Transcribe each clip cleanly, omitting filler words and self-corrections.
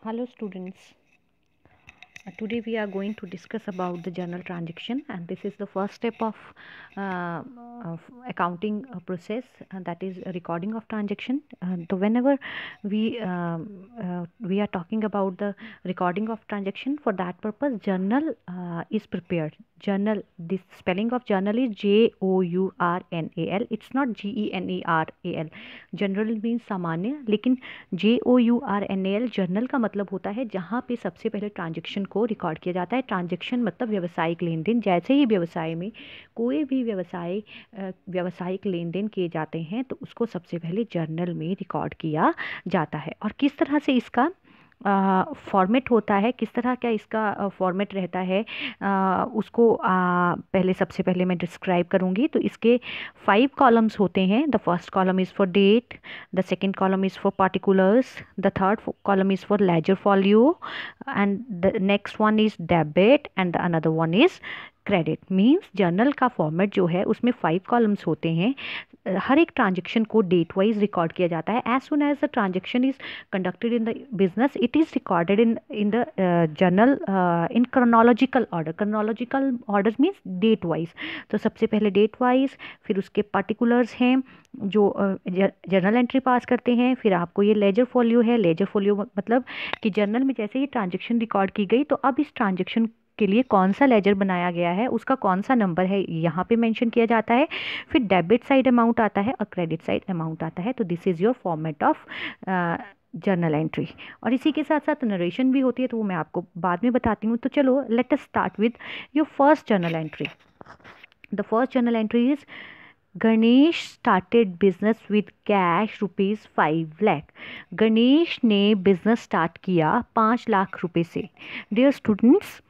Hello students. Today we are going to discuss about the journal transaction, and this is the first step of accounting process, and that is a recording of transaction. So whenever we are talking about the recording of transaction, for that purpose journal is prepared. Journal, this spelling of journal is JOURNAL. It's not GENERAL. General means सामान्य, लेकिन JOURNAL journal का मतलब होता है जहाँ पे सबसे पहले ट्रांजैक्शन को रिकॉर्ड किया जाता है। ट्रांजैक्शन मतलब व्यावसायिक लेन देन। जैसे ही व्यवसाय में कोई भी व्यावसायिक लेन देन किए जाते हैं तो उसको सबसे पहले जर्नल में रिकॉर्ड किया जाता है। और किस तरह से इसका फॉर्मेट होता है, किस तरह का इसका फॉर्मेट रहता है, उसको पहले सबसे पहले मैं डिस्क्राइब करूँगी। तो इसके 5 कॉलम्स होते हैं। The first column is for date, the second column is for particulars, the third column is for ledger folio, and the next one is debit, and the another one is credit. Means journal का format जो है उसमें 5 columns होते हैं। हर एक transaction को date wise record किया जाता है। As soon as the transaction is conducted in the business, it is recorded in the journal in chronological order. Chronological order means date wise. तो सबसे पहले डेट वाइज, फिर उसके पार्टिकुलर्स हैं जो जर्नल एंट्री पास करते हैं, फिर आपको ये लेजर फॉलियो है। लेजर फॉलियो मतलब कि जर्नल में जैसे ही ट्रांजेक्शन रिकॉर्ड की गई तो अब इस ट्रांजेक्शन के लिए कौन सा लेजर बनाया गया है, उसका कौन सा नंबर है, यहाँ पे मेंशन किया जाता है। फिर डेबिट साइड अमाउंट आता है और क्रेडिट साइड अमाउंट आता है। तो this is your format of journal entry. और इसी के साथ साथ नरेशन भी होती है, तो वो मैं आपको बाद में बताती हूँ। तो चलो let us start with your first journal entry. The first journal entry is Ganesh started business with cash ₹5 lakh. Ganesh ने बिजनेस स्टार्ट किया 5 लाख रुपए से। Dear students,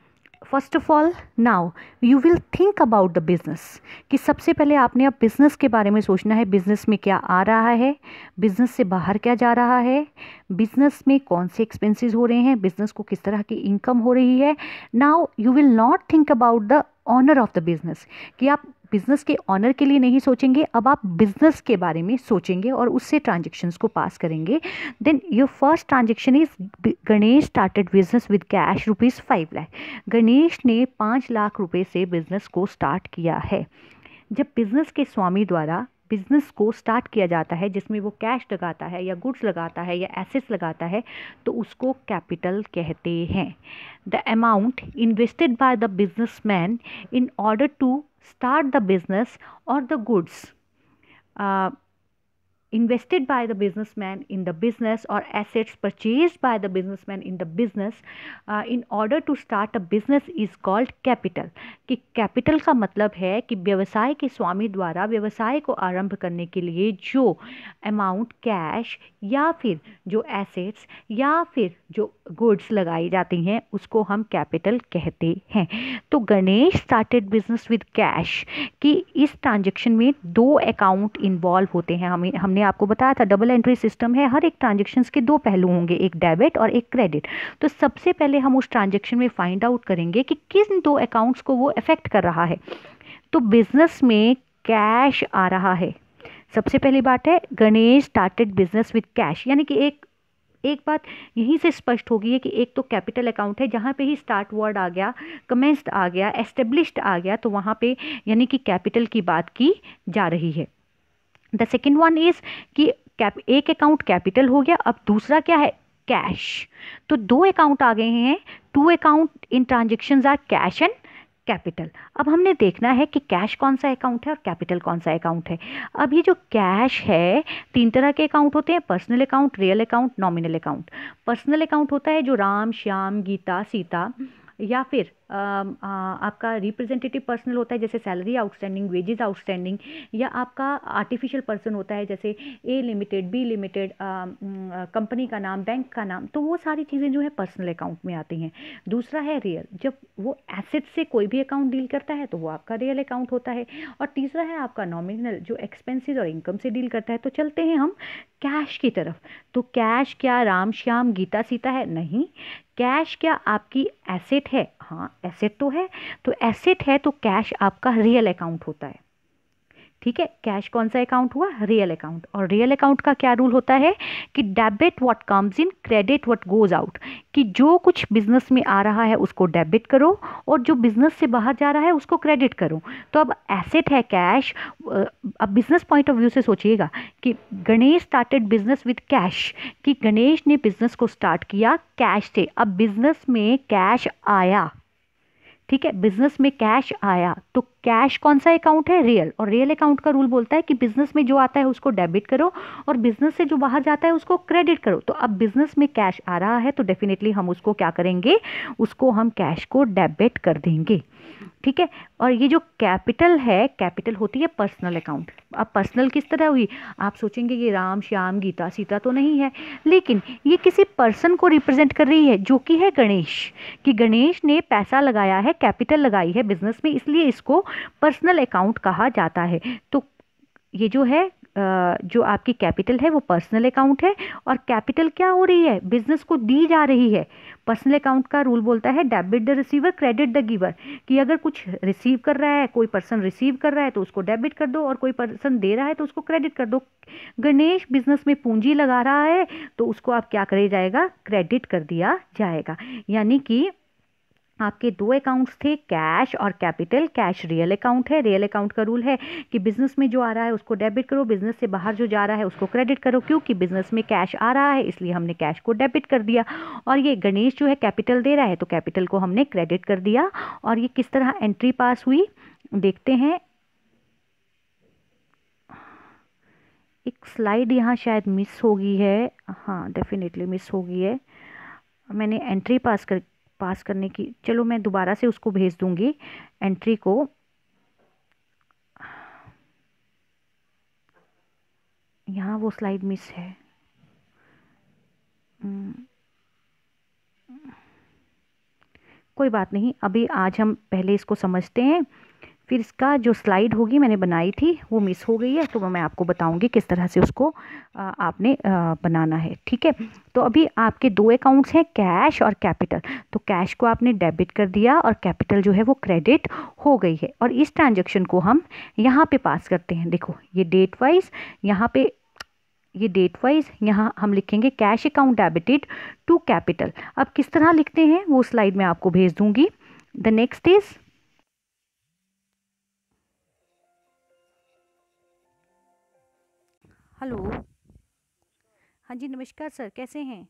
first of all now you will think about the business, कि सबसे पहले आपने अब business के बारे में सोचना है। बिजनेस में क्या आ रहा है, बिजनेस से बाहर क्या जा रहा है, बिजनेस में कौन से एक्सपेंसेस हो रहे हैं, बिजनेस को किस तरह की इनकम हो रही है। Now you will not think about the owner of the business, कि आप बिजनेस के ऑनर के लिए नहीं सोचेंगे, अब आप बिजनेस के बारे में सोचेंगे और उससे ट्रांजेक्शन्स को पास करेंगे। Then your first transaction is Ganesh started business with cash ₹5 lakh. Ganesh ने 5 लाख रुपए से बिजनेस को स्टार्ट किया है। जब बिजनेस के स्वामी द्वारा बिजनेस को स्टार्ट किया जाता है, जिसमें वो कैश लगाता है या गुड्स लगाता है या एसेट्स लगाता है, तो उसको कैपिटल कहते हैं। The amount invested by the businessman in order to start the business or the goods invested by the businessman in the business or assets purchased by the businessman in the business in order to start a business is called capital। कि capital का मतलब है कि व्यवसाय के स्वामी द्वारा व्यवसाय को आरंभ करने के लिए जो अमाउंट कैश या फिर जो एसेट्स या फिर जो गुड्स लगाई जाती हैं उसको हम कैपिटल कहते हैं। तो Ganesh started business with cash कि इस ट्रांजेक्शन में 2 अकाउंट इन्वॉल्व होते हैं। हमने आपको बताया था डबल एंट्री सिस्टम है। हर एक ट्रांजेक्शन्स के 2 पहलू होंगे, एक डेबिट और एक क्रेडिट। तो सबसे पहले हम उस ट्रांजेक्शन में फाइंड आउट करेंगे कि किन 2 अकाउंट्स को वो अफेक्ट कर रहा है। तो बिजनेस में कैश आ रहा है। सबसे पहली बात है Ganesh started business with cash, यानी कि एक बात यहीं से स्पष्ट होगी है कि एक तो कैपिटल अकाउंट है, जहाँ पे ही स्टार्ट वर्ड आ गया, कमेंस्ड आ गया, एस्टेब्लिश्ड आ गया, तो वहाँ पे यानी कि कैपिटल की बात की जा रही है। द सेकेंड वन इज कि एक अकाउंट कैपिटल हो गया, अब दूसरा क्या है, कैश। तो 2 अकाउंट आ गए हैं। 2 account in transactions are cash and capital. अब हमने देखना है कि कैश कौन सा अकाउंट है और कैपिटल कौन सा अकाउंट है। अब ये जो कैश है, 3 तरह के अकाउंट होते हैं, personal account, real account, nominal account. Personal account होता है जो राम, श्याम, गीता, सीता, या फिर आपका रिप्रेजेंटेटिव पर्सनल होता है जैसे सैलरी आउटस्टैंडिंग, वेजेस आउटस्टैंडिंग, या आपका आर्टिफिशियल पर्सन होता है जैसे ए लिमिटेड, बी लिमिटेड, कंपनी का नाम, बैंक का नाम। तो वो सारी चीज़ें जो है पर्सनल अकाउंट में आती हैं। दूसरा है रियल, जब वो एसेट से कोई भी अकाउंट डील करता है तो वो आपका रियल अकाउंट होता है। और तीसरा है आपका नॉमिनल, जो एक्सपेंसेस और इनकम से डील करता है। तो चलते हैं हम कैश की तरफ। तो कैश क्या राम, श्याम, गीता, सीता है? नहीं। कैश क्या आपकी एसेट है? हाँ, एसेट तो है। तो एसेट है तो कैश आपका रियल अकाउंट होता है। ठीक है, कैश कौन सा अकाउंट हुआ? Real account. और रियल अकाउंट का क्या रूल होता है कि debit what comes in, credit what goes out. कि जो कुछ बिजनेस में आ रहा है उसको डेबिट करो और जो बिजनेस से बाहर जा रहा है उसको क्रेडिट करो। तो अब एसेट है कैश। अब बिजनेस पॉइंट ऑफ व्यू से सोचिएगा कि Ganesh started business with cash, कि गणेश ने बिजनेस को स्टार्ट किया कैश से। अब बिजनेस में कैश आया, ठीक है, बिजनेस में कैश आया तो कैश कौन सा अकाउंट है? रियल। और रियल अकाउंट का रूल बोलता है कि बिजनेस में जो आता है उसको डेबिट करो और बिजनेस से जो बाहर जाता है उसको क्रेडिट करो। तो अब बिजनेस में कैश आ रहा है तो डेफिनेटली हम उसको क्या करेंगे, उसको हम कैश को डेबिट कर देंगे, ठीक है। और ये जो कैपिटल है, कैपिटल होती है पर्सनल अकाउंट। अब पर्सनल किस तरह हुई? आप सोचेंगे ये राम श्याम गीता सीता तो नहीं है, लेकिन ये किसी पर्सन को रिप्रेजेंट कर रही है जो कि है गणेश, कि गणेश ने पैसा लगाया है, कैपिटल लगाई है बिजनेस में, इसलिए इसको पर्सनल अकाउंट कहा जाता है। तो ये जो है जो आपकी कैपिटल है वो पर्सनल अकाउंट है, और कैपिटल क्या हो रही है? बिजनेस को दी जा रही है। पर्सनल अकाउंट का रूल बोलता है debit the receiver credit the giver, कि अगर कुछ रिसीव कर रहा है, कोई पर्सन रिसीव कर रहा है तो उसको डेबिट कर दो और कोई पर्सन दे रहा है तो उसको क्रेडिट कर दो। गणेश बिजनेस में पूंजी लगा रहा है तो उसको आप क्या करे जाएगा? क्रेडिट कर दिया जाएगा। यानी कि आपके दो अकाउंट्स थे, कैश और कैपिटल। कैश रियल अकाउंट है, रियल अकाउंट का रूल है कि बिजनेस में जो आ रहा है उसको डेबिट करो, बिजनेस से बाहर जो जा रहा है उसको क्रेडिट करो। क्योंकि बिजनेस में कैश आ रहा है इसलिए हमने कैश को डेबिट कर दिया, और ये गणेश जो है कैपिटल दे रहा है तो कैपिटल को हमने क्रेडिट कर दिया। और ये किस तरह एंट्री पास हुई देखते हैं। एक स्लाइड यहाँ शायद मिस हो गई है, हाँ डेफिनेटली मिस हो गई है। मैंने एंट्री पास करने की, चलो मैं दोबारा से उसको भेज दूंगी एंट्री को। यहाँ वो स्लाइड मिस है। हम्म, कोई बात नहीं, अभी आज हम पहले इसको समझते हैं, फिर इसका जो स्लाइड होगी मैंने बनाई थी वो मिस हो गई है तो मैं आपको बताऊंगी किस तरह से उसको आपने बनाना है, ठीक है। तो अभी आपके दो अकाउंट्स हैं, कैश और कैपिटल। तो कैश को आपने डेबिट कर दिया और कैपिटल जो है वो क्रेडिट हो गई है, और इस ट्रांजैक्शन को हम यहाँ पे पास करते हैं। देखो ये डेट वाइज, यहाँ पे ये डेट वाइज यहाँ हम लिखेंगे cash account debited to capital. अब किस तरह लिखते हैं वो स्लाइड में आपको भेज दूंगी। द नेक्स्ट इज, हेलो, हाँ जी नमस्कार सर, कैसे हैं?